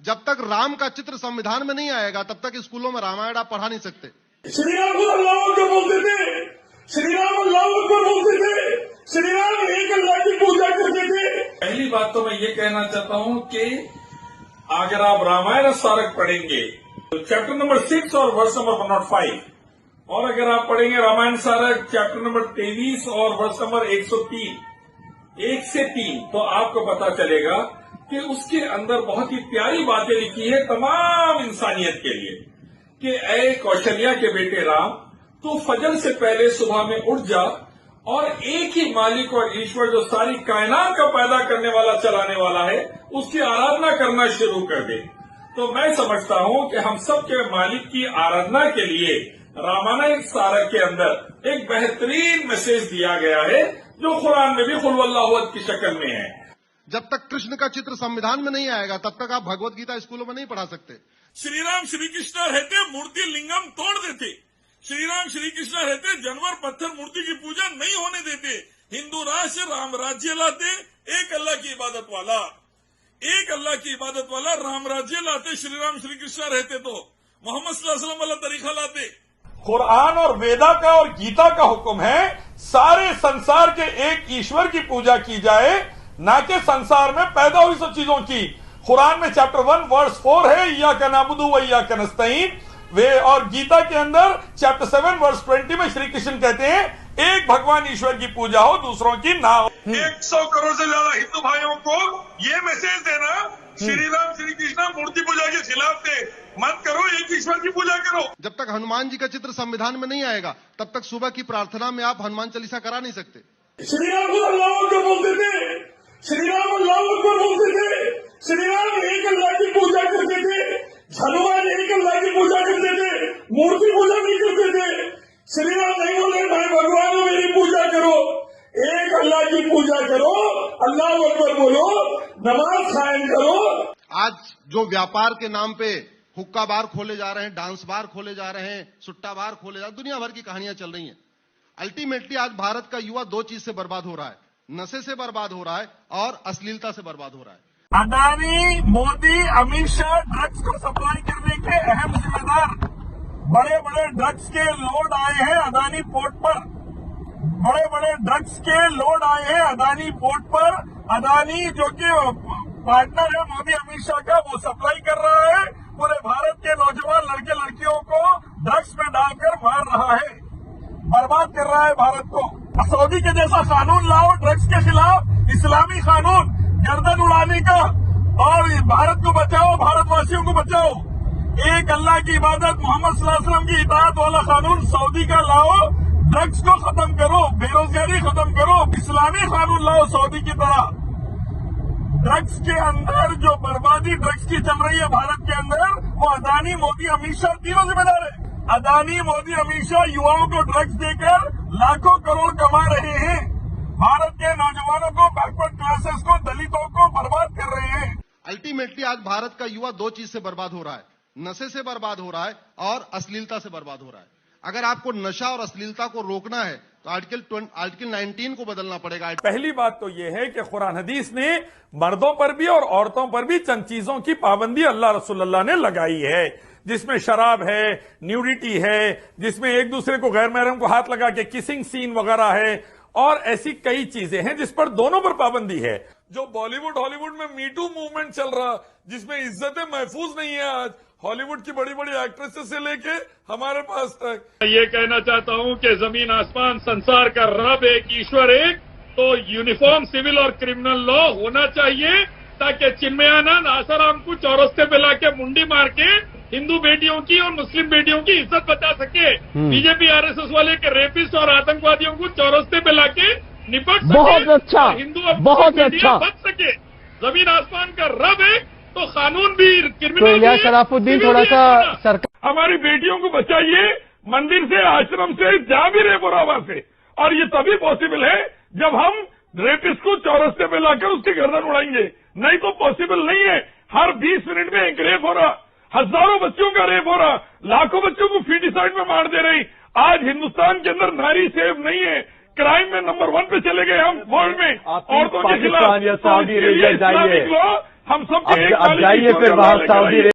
जब तक राम का चित्र संविधान में नहीं आएगा तब तक स्कूलों में रामायण आप पढ़ा नहीं सकते। श्री राम को अल्लाह अकबर बोलते थे, श्री राम अल्लाह अकबर बोलते थे, श्री राम एक अल्लाह की पूजा करते थे। पहली बात तो मैं ये कहना चाहता हूँ कि अगर आप रामायण सारक पढ़ेंगे तो चैप्टर नंबर 6 और वर्स नंबर 105, और अगर आप पढ़ेंगे रामायण सारक चैप्टर नंबर 23 और वर्स नंबर 1 से 3, तो आपको पता चलेगा कि उसके अंदर बहुत ही प्यारी बातें लिखी है तमाम इंसानियत के लिए कि ऐ कौशल्या के बेटे राम, तू फजर से पहले सुबह में उठ जा और एक ही मालिक और ईश्वर जो सारी कायनात का पैदा करने वाला, चलाने वाला है, उसकी आराधना करना शुरू कर दे। तो मैं समझता हूं कि हम सब के मालिक की आराधना के लिए रामायण सारक के अंदर एक बेहतरीन मैसेज दिया गया है जो कुरान में भी कुल वल्लाहु अहद की शक्ल में है। जब तक कृष्ण का चित्र संविधान में नहीं आएगा तब तक आप भगवत गीता स्कूलों में नहीं पढ़ा सकते। श्री राम श्री कृष्ण रहते मूर्ति लिंगम तोड़ देते, श्री राम श्री कृष्ण रहते जानवर पत्थर मूर्ति की पूजा नहीं होने देते, हिंदू राष्ट्र राम राज्य लाते, एक अल्लाह की इबादत वाला, एक अल्लाह की इबादत वाला राम राज्य लाते। श्री राम श्री कृष्ण रहते तो मोहम्मद सल्लल्लाहु अलैहि वसल्लम वाला तरीका लाते। कुरान और वेदा का और गीता का हुक्म है सारे संसार के एक ईश्वर की पूजा की जाए, ना कि संसार में पैदा हुई सब चीजों की। कुरान में चैप्टर 1 वर्स 4 है इय्याका नअबुदु व इय्याका नस्तईन, वे और गीता के अंदर चैप्टर 7 वर्स 20 में श्री कृष्ण कहते हैं एक भगवान ईश्वर की पूजा हो, दूसरों की ना हो। 100 करोड़ से ज्यादा हिंदू भाइयों को ये मैसेज देना श्री राम श्री कृष्ण मूर्ति पूजा के खिलाफ थे, मत करो, एक ईश्वर की पूजा करो। जब तक हनुमान जी का चित्र संविधान में नहीं आएगा तब तक सुबह की प्रार्थना में आप हनुमान चालीसा करा नहीं सकते। श्री राम को अल्लाह अकबर बोलते थे, श्री राम अल्लाह अकबर बोलते थे, श्री राम एक अल्लाह की पूजा करते थे, हनुमान एक अल्लाह की पूजा करते थे, मूर्ति पूजा नहीं करते थे। श्री राम नहीं बोले भाई भगवान मेरी पूजा करो, एक अल्लाह की पूजा करो, अल्लाह अकबर बोलो, नमाज कायम करो। आज जो व्यापार के नाम पे हुक्का बार खोले जा रहे हैं, डांस बार खोले जा रहे हैं, सुट्टा बार खोले जा रहे हैं, दुनिया भर की कहानियां चल रही हैं। अल्टीमेटली आज भारत का युवा दो चीज से बर्बाद हो रहा है, नशे से बर्बाद हो रहा है और अश्लीलता से बर्बाद हो रहा है। अदानी, मोदी, अमित शाह ड्रग्स को सप्लाई करने के अहम जिम्मेदार। बड़े बड़े ड्रग्स के लोड आए हैं अदानी पोर्ट पर, बड़े बड़े ड्रग्स के लोड आए हैं अदानी पोर्ट पर। अदानी जो कि पार्टनर है मोदी अमित शाह का, वो सप्लाई कर रहा है, पूरे भारत के नौजवान लड़के लड़कियों को ड्रग्स में डालकर मार रहा है, बर्बाद कर रहा है भारत को। सऊदी के जैसा कानून लाओ ड्रग्स के खिलाफ, इस्लामी कानून गर्दन उड़ाने का, और भारत को बचाओ, भारतवासियों को बचाओ। एक अल्लाह की इबादत, मोहम्मद सल्लल्लाहु अलैहि वसल्लम की इताअत वाला कानून सऊदी का लाओ, ड्रग्स को खत्म करो, बेरोजगारी खत्म करो, इस्लामी कानून लाओ सऊदी की तरह। ड्रग्स के अंदर जो बर्बादी ड्रग्स की चल रही है भारत के अंदर, वो अदानी, मोदी, अमित शाह तीनों जिम्मेदार है। अदानी, मोदी, अमित शाह युवाओं को ड्रग्स देकर लाखों करोड़ कमा रहे हैं, भारत के नौजवानों को, बैकवर्ड क्लासेस को, दलितों को बर्बाद कर रहे हैं। अल्टीमेटली आज भारत का युवा दो चीज से बर्बाद हो रहा है, नशे से बर्बाद हो रहा है और अश्लीलता से बर्बाद हो रहा है। अगर आपको नशा और अश्लीलता को रोकना है तो आर्टिकल 19 को बदलना पड़ेगा। पहली बात तो यह है कि कुरान हदीस ने मर्दों पर भी और औरतों पर भी चंद चीजों की पाबंदी अल्लाह रसूलुल्लाह ने लगाई है, जिसमें शराब है, न्यूडिटी है, जिसमें एक दूसरे को गैर महरम को हाथ लगा के किसिंग सीन वगैरह है, और ऐसी कई चीजें हैं जिस पर दोनों पर पाबंदी है। जो बॉलीवुड हॉलीवुड में मीटू मूवमेंट चल रहा, जिसमें इज्जतें महफूज नहीं है आज, हॉलीवुड की बड़ी बड़ी एक्ट्रेसेस से लेके हमारे पास तक। ये कहना चाहता हूं कि जमीन आसमान संसार का रब एक, ईश्वर एक, तो यूनिफॉर्म सिविल और क्रिमिनल लॉ होना चाहिए ताकि चिन्मयानंद आसाराम को चौरस्ते पे लाके मुंडी मार के हिंदू बेटियों की और मुस्लिम बेटियों की इज्जत बचा सके। बीजेपी आरएसएस वाले के रेपिस्ट और आतंकवादियों को चौरस्ते पे लाके निपट सके। बहुत अच्छा, हिंदू और बहुत अच्छा बच सके। जमीन आसमान का रब है तो कानून भी, क्रिमिनल तो इलियास शराफुद्दीन थोड़ा सा सरकार, हमारी बेटियों को बचाइए मंदिर से, आश्रम से, जहां भी रेप हो रहा वहां से, और ये तभी पॉसिबल है जब हम रेपिस्ट को चौरस्ते पे लाकर उसकी गर्दन उड़ाएंगे, नहीं तो पॉसिबल नहीं है। हर 20 मिनट में एक रेप हो रहा, हजारों बच्चों का रेप हो रहा, लाखों बच्चों को फीटिसाइड में मार दे रही। आज हिंदुस्तान के अंदर नारी सेफ नहीं है, क्राइम में नंबर 1 पे चले गए हम वर्ल्ड में औरतों के खिलाफ। पाकिस्तान या सऊदी अरेबिया जाइए, हम सब अब जाइए फिर बाहर सऊदी